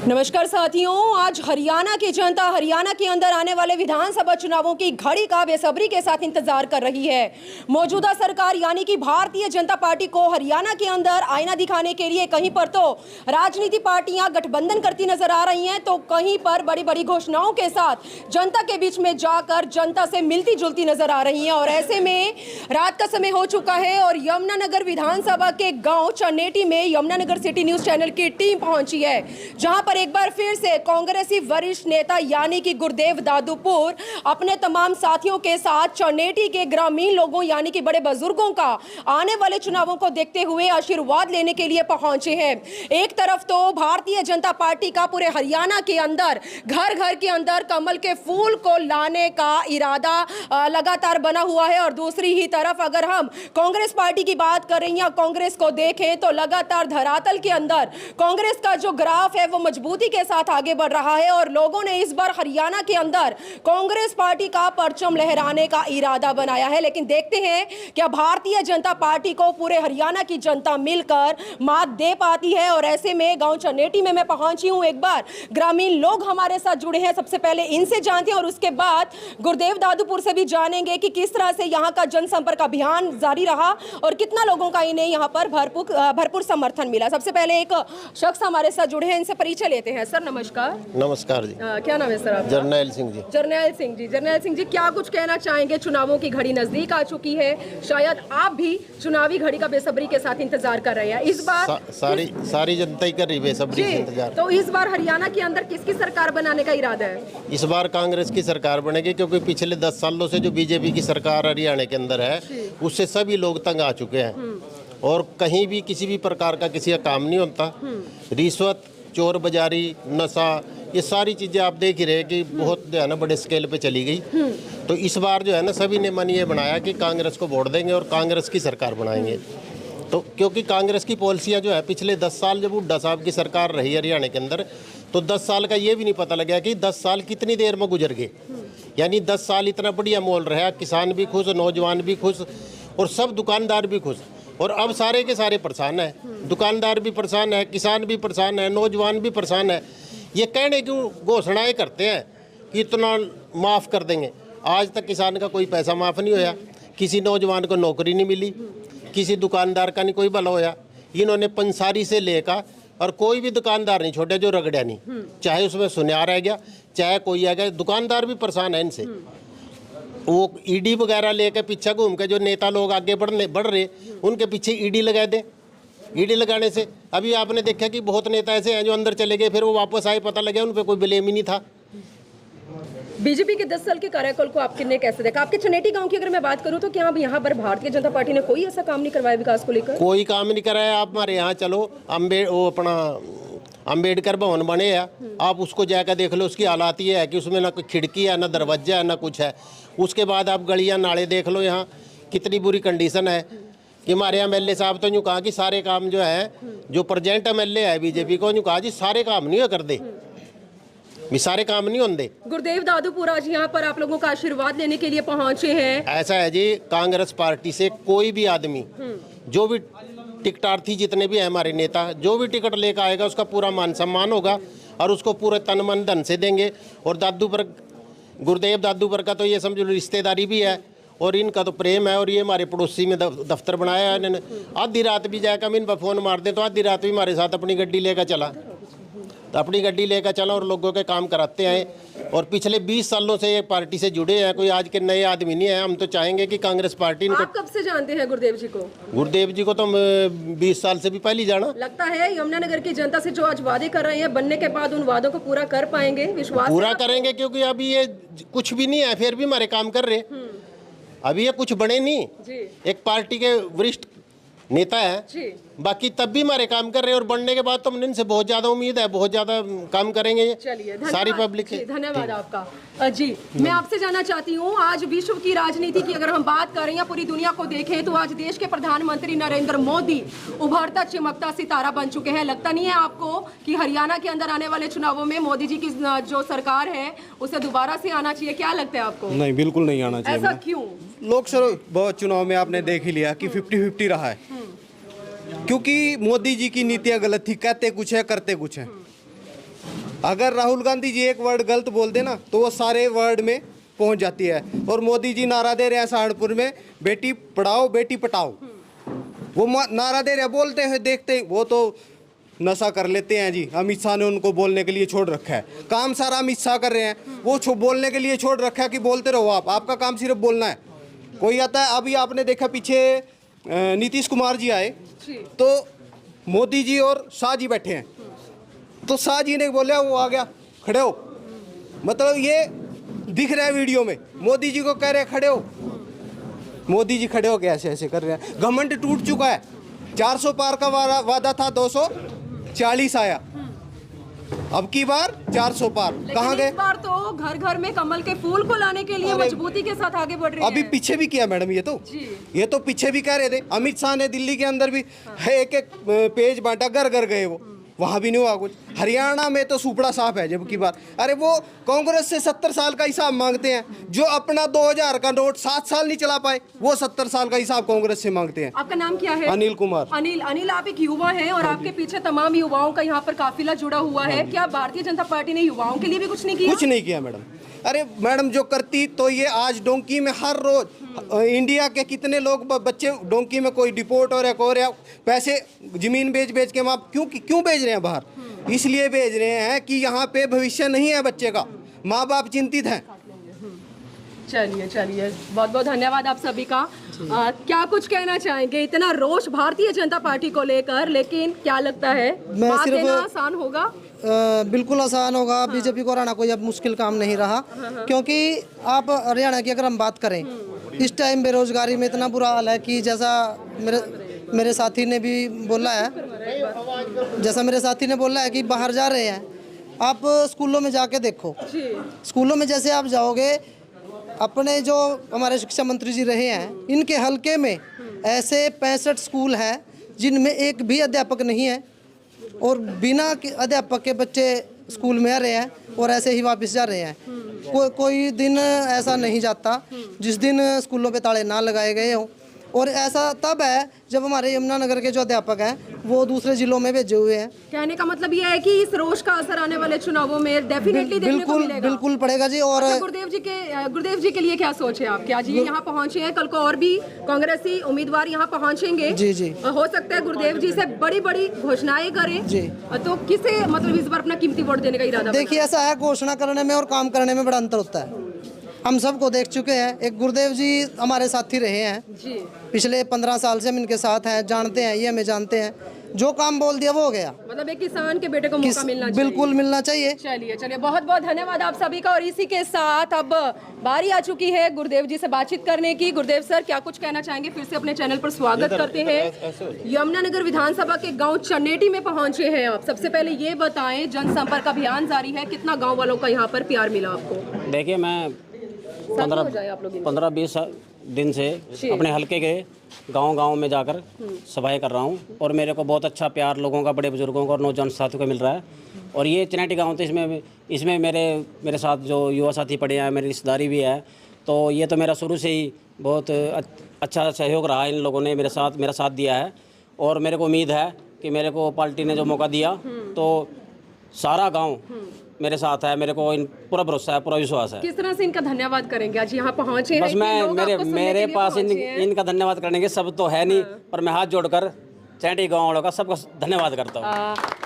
नमस्कार साथियों, आज हरियाणा की जनता हरियाणा के अंदर आने वाले विधानसभा चुनावों की घड़ी का बेसब्री के साथ इंतजार कर रही है। मौजूदा सरकार यानी कि भारतीय जनता पार्टी को हरियाणा के अंदर आईना दिखाने के लिए कहीं पर तो राजनीति पार्टियां गठबंधन करती नजर आ रही हैं, तो कहीं पर बड़ी बड़ी घोषणाओं के साथ जनता के बीच में जाकर जनता से मिलती जुलती नजर आ रही हैं। और ऐसे में रात का समय हो चुका है और यमुनानगर विधानसभा के गाँव चनेटी में यमुनानगर सिटी न्यूज चैनल की टीम पहुंची है, जहां पर एक बार फिर से कांग्रेसी वरिष्ठ नेता यानी कि गुरदेव दादूपुर अपने तमाम साथियों के साथ चनेटी के ग्रामीण लोगों यानी कि बड़े बुजुर्गों का आने वाले चुनावों को देखते हुए आशीर्वाद लेने के लिए पहुंचे हैं। एक तरफ तो भारतीय जनता पार्टी का पूरे हरियाणा के अंदर घर घर के अंदर कमल के फूल को लाने का इरादा लगातार बना हुआ है, और दूसरी ही तरफ अगर हम कांग्रेस पार्टी की बात करें या कांग्रेस को देखें तो लगातार धरातल के अंदर कांग्रेस का जो ग्राफ है वो मजबूती के साथ आगे बढ़ रहा है। और लोगों ने इस बार हरियाणा के अंदर कांग्रेस पार्टी का परचम लहराने का इरादा बनाया है, लेकिन देखते हैं क्या भारतीय जनता पार्टी को पूरे हरियाणा की जनता मिलकर मात दे पाती है। और ऐसे में गांव चनेटी में मैं पहुंची हूं, एक बार ग्रामीण लोग हमारे साथ जुड़े हैं, सबसे पहले इनसे जानते हैं और उसके बाद गुरदेव दादूपुर से भी जानेंगे कि किस तरह से यहाँ का जनसंपर्क अभियान जारी रहा और कितना लोगों का इन्हें यहाँ पर भरपूर समर्थन मिला। सबसे पहले एक शख्स हमारे साथ जुड़े हैं, इनसे परिचय लेते हैं। सर नमस्कार। नमस्कार जी। क्या नाम है सर आपका? जरनैल सिंह जी। जरनैल सिंह जी, जरनैल सिंह जी क्या कुछ कहना चाहेंगे? चुनावों की घड़ी नजदीक आ चुकी है, शायद आप भी चुनावी घड़ी का बेसब्री के साथ इंतजार कर रहे हैं। इस बार सारी जनता ही कर रही बेसब्री से इंतजार। तो इस बार हरियाणा के अंदर किसकी सरकार बनाने का इरादा है? इस बार कांग्रेस की सरकार बनेगी, क्योंकि पिछले 10 सालों से जो बीजेपी की सरकार हरियाणा के अंदर है उससे सभी लोग तंग आ चुके हैं और कहीं भी किसी भी प्रकार का किसी का काम नहीं होता। रिश्वत, चोर बाजारी, नशा, ये सारी चीज़ें आप देख ही रहे कि बहुत जो है ना बड़े स्केल पे चली गई। तो इस बार जो है ना सभी ने मन ये बनाया कि कांग्रेस को वोट देंगे और कांग्रेस की सरकार बनाएंगे। तो क्योंकि कांग्रेस की पॉलिसियाँ जो है पिछले 10 साल जब हुड्डा साहब की सरकार रही हरियाणा के अंदर, तो 10 साल का ये भी नहीं पता लगा कि 10 साल कितनी देर में गुजर गए। यानी 10 साल इतना बढ़िया माहौल रहा, किसान भी खुश, नौजवान भी खुश और सब दुकानदार भी खुश। और अब सारे के सारे परेशान हैं, दुकानदार भी परेशान है, किसान भी परेशान है, नौजवान भी परेशान है। ये कहने क्यों घोषणाएं करते हैं कि इतना माफ़ कर देंगे, आज तक किसान का कोई पैसा माफ़ नहीं होया, किसी नौजवान को नौकरी नहीं मिली, किसी दुकानदार का नहीं कोई भला होया। इन्होंने पंसारी से लेकर और कोई भी दुकानदार नहीं छोड़े जो रगड़ा नहीं, चाहे उसमें सुनिया रह गया, चाहे कोई आ गया, दुकानदार भी परेशान है इनसे। वो ईडी वगैरह लेकर पीछे घूम के जो नेता लोग आगे बढ़ रहे उनके पीछे ईडी लगा दे। ईडी लगाने से अभी आपने देखा कि बहुत नेता ऐसे हैं जो अंदर चले गए, फिर वो वापस आए, पता लगा उन पर कोई ब्लेम ही नहीं था। बीजेपी के 10 साल के कार्यकाल को आपने कैसे देखा? आपके चनेटी गांव की अगर मैं बात करूं तो क्या अब यहाँ पर भारतीय जनता पार्टी ने कोई ऐसा काम नहीं करवाया विकास को लेकर? कोई काम नहीं कराया। आप हमारे यहाँ चलो, अम्बेडकर भवन बने है, आप उसको जाकर देख लो, उसकी हालात ये है कि उसमें ना कोई खिड़की है, ना दरवाजा है, ना कुछ है। उसके बाद आप गलियां नाले देख लो, यहाँ कितनी बुरी कंडीशन है कि हमारे एमएलए साहब तो यूँ कहा कि सारे काम जो है, जो प्रेजेंट एमएलए है बीजेपी को, यूँ कहा जी सारे काम नहीं कर दे, सारे काम नहीं होंगे। गुरदेव दादूपुर आज यहाँ पर आप लोगों का आशीर्वाद लेने के लिए पहुंचे हैं। ऐसा है जी, कांग्रेस पार्टी से कोई भी आदमी, जो भी टिकटार्थी जितने भी हैं हमारे नेता, जो भी टिकट लेकर आएगा उसका पूरा मान सम्मान होगा और उसको पूरे तन मन धन से देंगे। और गुरदेव दादूपुर का तो ये समझो रिश्तेदारी भी है और इनका तो प्रेम है। और ये हमारे पड़ोसी में दफ्तर बनाया है इन्होंने। आधी रात भी जाकर हम इन पर फ़ोन मार दें तो आधी रात भी हमारे साथ अपनी गड्डी लेकर चला, तो अपनी गड्डी लेकर चला और लोगों के काम कराते हैं। और पिछले 20 सालों से ये पार्टी से जुड़े हैं, कोई आज के नए आदमी नहीं है। हम तो चाहेंगे कि कांग्रेस पार्टी इनको। आप कब से जानते हैं गुरदेव जी को? गुरदेव जी को तो 20 साल से भी पहले जाना। लगता है यमुनानगर की जनता से जो आज वादे कर रहे हैं, बनने के बाद उन वादों को पूरा कर पाएंगे? विश्वास पूरा करेंगे, क्योंकि अभी ये कुछ भी नहीं है, फिर भी हमारे काम कर रहे। अभी ये कुछ बने नहीं, एक पार्टी के वरिष्ठ नेता है, बाकी तब भी हमारे काम कर रहे हैं और बढ़ने के बाद तो हम इनसे बहुत ज्यादा उम्मीद है, बहुत ज्यादा काम करेंगे ये। चलिए, सारी पब्लिक है। धन्यवाद आपका। जी मैं आपसे जानना चाहती हूँ, आज विश्व की राजनीति की अगर हम बात करें या पूरी दुनिया को देखें तो आज देश के प्रधानमंत्री नरेंद्र मोदी उभरता चमकता सितारा बन चुके हैं। लगता नहीं है आपको कि हरियाणा के अंदर आने वाले चुनावों में मोदी जी की जो सरकार है उसे दोबारा से आना चाहिए? क्या लगता है आपको? नहीं, बिल्कुल नहीं आना चाहिए। ऐसा क्यों? लोकसभा चुनाव में आपने देख ही लिया कि 50-50 रहा है, क्योंकि मोदी जी की नीतियां गलत थी, कहते कुछ है करते कुछ है। अगर राहुल गांधी जी एक वर्ड गलत बोल देना तो वो सारे वर्ड में पहुंच जाती है। और मोदी जी नारा दे रहे हैं सहारनपुर में, बेटी पढ़ाओ बेटी पटाओ। वो नारा दे रहे हैं, बोलते हैं, देखते ही वो तो नशा कर लेते हैं जी। अमित शाह ने उनको बोलने के लिए छोड़ रखा है, काम सारा अमित शाह कर रहे हैं। वो बोलने के लिए छोड़ रखा है कि बोलते रहो आपका काम सिर्फ बोलना है। कोई आता है, अभी आपने देखा पीछे नीतीश कुमार जी आए तो मोदी जी और शाह जी बैठे हैं, तो शाह जी ने बोला वो आ गया खड़े हो, मतलब ये दिख रहा है वीडियो में, मोदी जी को कह रहे हैं खड़े हो। मोदी जी खड़े हो के ऐसे ऐसे कर रहे हैं। घमंड टूट चुका है। 400 पार का वादा था, 240 आया, अब की बार 400 पार कहाँ गए? इस बार तो घर घर में कमल के फूल को लाने के लिए मजबूती के साथ आगे बढ़ रहे हैं। अभी पीछे भी किया मैडम, ये तो पीछे भी कह रहे थे। अमित शाह ने दिल्ली के अंदर भी एक एक पेज बांटा, घर घर गए, वो वहाँ भी नहीं हुआ कुछ। हरियाणा में तो सुपड़ा साफ है जब की बात। अरे वो कांग्रेस से 70 साल का हिसाब मांगते हैं, जो अपना 2000 का नोट 7 साल नहीं चला पाए, वो 70 साल का हिसाब कांग्रेस से मांगते हैं। आपका नाम क्या है? अनिल कुमार। अनिल, आप एक युवा हैं और आपके पीछे तमाम युवाओं का यहाँ पर काफिला जुड़ा हुआ है। क्या भारतीय जनता पार्टी ने युवाओं के लिए भी कुछ नहीं किया? कुछ नहीं किया मैडम। अरे मैडम, जो करती तो ये आज डोंकी में हर रोज इंडिया के कितने लोग बच्चे डोंकी में कोई डिपोर्ट हो रहा है, को रहा, पैसे जमीन बेच के आप क्यों भेज रहे हैं बाहर? इसलिए भेज रहे हैं कि यहाँ पे भविष्य नहीं है बच्चे का, माँ बाप चिंतित हैं। चलिए, बहुत बहुत धन्यवाद आप सभी का। क्या कुछ कहना चाहेंगे? इतना रोष भारतीय जनता पार्टी को लेकर, लेकिन क्या लगता है बात देना आसान होगा? बिल्कुल आसान होगा। बीजेपी को हराना कोई अब मुश्किल काम नहीं रहा, क्योंकि आप हरियाणा की अगर हम बात करें, इस टाइम बेरोजगारी में इतना बुरा हाल है कि जैसा मेरे साथी ने भी बोला है, कि बाहर जा रहे हैं। आप स्कूलों में जाके देखो, स्कूलों में जैसे आप जाओगे, अपने जो हमारे शिक्षा मंत्री जी रहे हैं, इनके हलके में ऐसे 65 स्कूल हैं जिनमें एक भी अध्यापक नहीं है, और बिना अध्यापक के बच्चे स्कूल में आ रहे हैं और ऐसे ही वापस जा रहे हैं। कोई दिन ऐसा नहीं जाता जिस दिन स्कूलों पे ताले ना लगाए गए हों। और ऐसा तब है जब हमारे यमुनानगर के जो अध्यापक हैं वो दूसरे जिलों में भेजे हुए हैं। कहने का मतलब ये है कि इस रोष का असर आने वाले चुनावों में डेफिनेटली देखने को मिलेगा। बिल्कुल पड़ेगा जी। और गुरुदेव जी के लिए क्या सोच है आपके? आज ये यहाँ पहुँचे हैं, कल को और भी कांग्रेसी उम्मीदवार यहाँ पहुँचेंगे। जी। हो सकता है गुरुदेव जी से बड़ी बड़ी घोषणाएं करें जी। तो किसे मतलब इस बार अपना कीमती वोट देने का इरादा? देखिए, ऐसा है, घोषणा करने में और काम करने में बड़ा अंतर होता है। हम सबको देख चुके हैं। एक गुरुदेव जी हमारे साथी रहे हैं जी। पिछले 15 साल से हम इनके साथ हैं, जानते हैं, ये हमें जानते हैं। जो काम बोल दिया वो हो गया। मतलब एक किसान के बेटे को मौका मिलना चाहिए। बिल्कुल मिलना चाहिए। चलिए, बहुत बहुत धन्यवाद आप सभी का। और इसी के साथ अब बारी आ चुकी है गुरुदेव जी से बातचीत करने की। गुरुदेव सर, क्या कुछ कहना चाहेंगे? फिर से अपने चैनल पर स्वागत करते हैं। यमुनानगर विधानसभा के गाँव चन्नेटी में पहुँचे हैं आप। सबसे पहले ये बताएं, जनसंपर्क अभियान जारी है, कितना गाँव वालों का यहाँ पर प्यार मिला आपको? देखिए, मैं 15-20 दिन से अपने हलके के गांव में जाकर सभाएं कर रहा हूं, और मेरे को बहुत अच्छा प्यार लोगों का, बड़े बुजुर्गों का और नौजवान साथियों का मिल रहा है। और ये चन्नेटी गांव, तो इसमें मेरे साथ जो युवा साथी पड़े हैं, मेरी रिश्तेदारी भी है। तो ये तो मेरा शुरू से ही बहुत अच्छा सहयोग रहा। इन लोगों ने मेरा साथ दिया है, और मेरे को उम्मीद है कि मेरे को पार्टी ने जो मौका दिया तो सारा गाँव मेरे साथ है। मेरे को पूरा भरोसा है, पूरा विश्वास है। किस तरह से इनका धन्यवाद करेंगे? आज यहाँ पहुँचे हैं। बस मेरे पास इनका धन्यवाद करने के सब तो है नहीं, पर मैं हाथ जोड़कर चन्नेटी गाँव वालों का सबका धन्यवाद करता हूँ।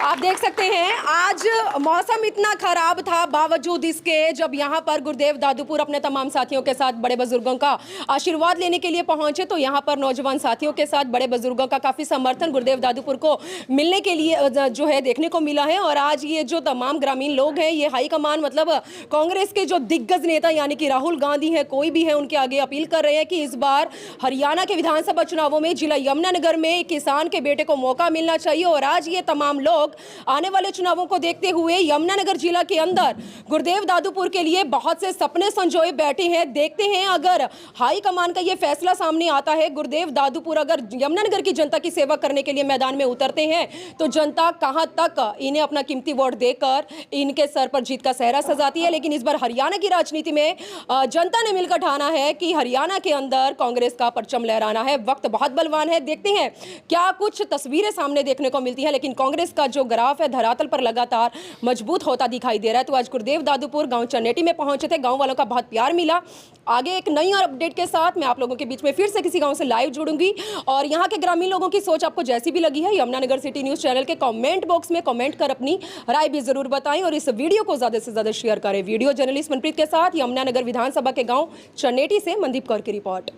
आप देख सकते हैं, आज मौसम इतना खराब था, बावजूद इसके जब यहाँ पर गुरुदेव दादुपुर अपने तमाम साथियों के साथ बड़े बुजुर्गों का आशीर्वाद लेने के लिए पहुंचे, तो यहाँ पर नौजवान साथियों के साथ बड़े बुजुर्गों का काफ़ी समर्थन गुरुदेव दादुपुर को मिलने के लिए जो है देखने को मिला है। और आज ये जो तमाम ग्रामीण लोग हैं, ये हाईकमान मतलब कांग्रेस के जो दिग्गज नेता यानी कि राहुल गांधी है, कोई भी है, उनके आगे अपील कर रहे हैं कि इस बार हरियाणा के विधानसभा चुनावों में जिला यमुनानगर में किसान के बेटे को मौका मिलना चाहिए। और आज ये तमाम लोग आने वाले चुनावों को देखते हुए यमुनानगर जिला के अंदर गुरुदेव दादुपुर के लिए बहुत से सपने संजोए बैठे हैं। देखते हैं अगर हाई कमान का ये फैसला सामने आता है, गुरुदेव दादुपुर अगर यमुनानगर की जनता की सेवा करने के लिए मैदान में उतरते हैं, तो जनता कहां तक इन्हें अपना कीमती वोट देकर इनके सर पर जीत का सेहरा सजाती है। लेकिन इस बार हरियाणा की राजनीति में जनता ने मिलकर ठाना है कि हरियाणा के अंदर कांग्रेस का परचम लहराना है। वक्त बहुत बलवान है, देखते हैं क्या कुछ तस्वीरें सामने देखने को मिलती है। लेकिन कांग्रेस का जो ग्राफ है धरातल पर लगातार मजबूत होता दिखाई दे रहा है। तो आज गुरुदेव दादूपुर गांव चन्नेटी में पहुंचे थे, गांव वालों का बहुत प्यार मिला। आगे एक नई और अपडेट के साथ मैं आप लोगों के बीच में फिर से किसी गांव से लाइव जुड़ूंगी, और यहाँ के ग्रामीण लोगों की सोच आपको जैसी भी लगी है यमुनानगर सिटी न्यूज़ चैनल के कमेंट बॉक्स में कमेंट कर अपनी राय भी जरूर बताएं, और इस वीडियो को ज़्यादा से ज़्यादा शेयर करें। वीडियो जर्नलिस्ट मनप्रीत के साथ यमुनानगर विधानसभा के गाँव चन्नेटी से मनदीप कौर की रिपोर्ट।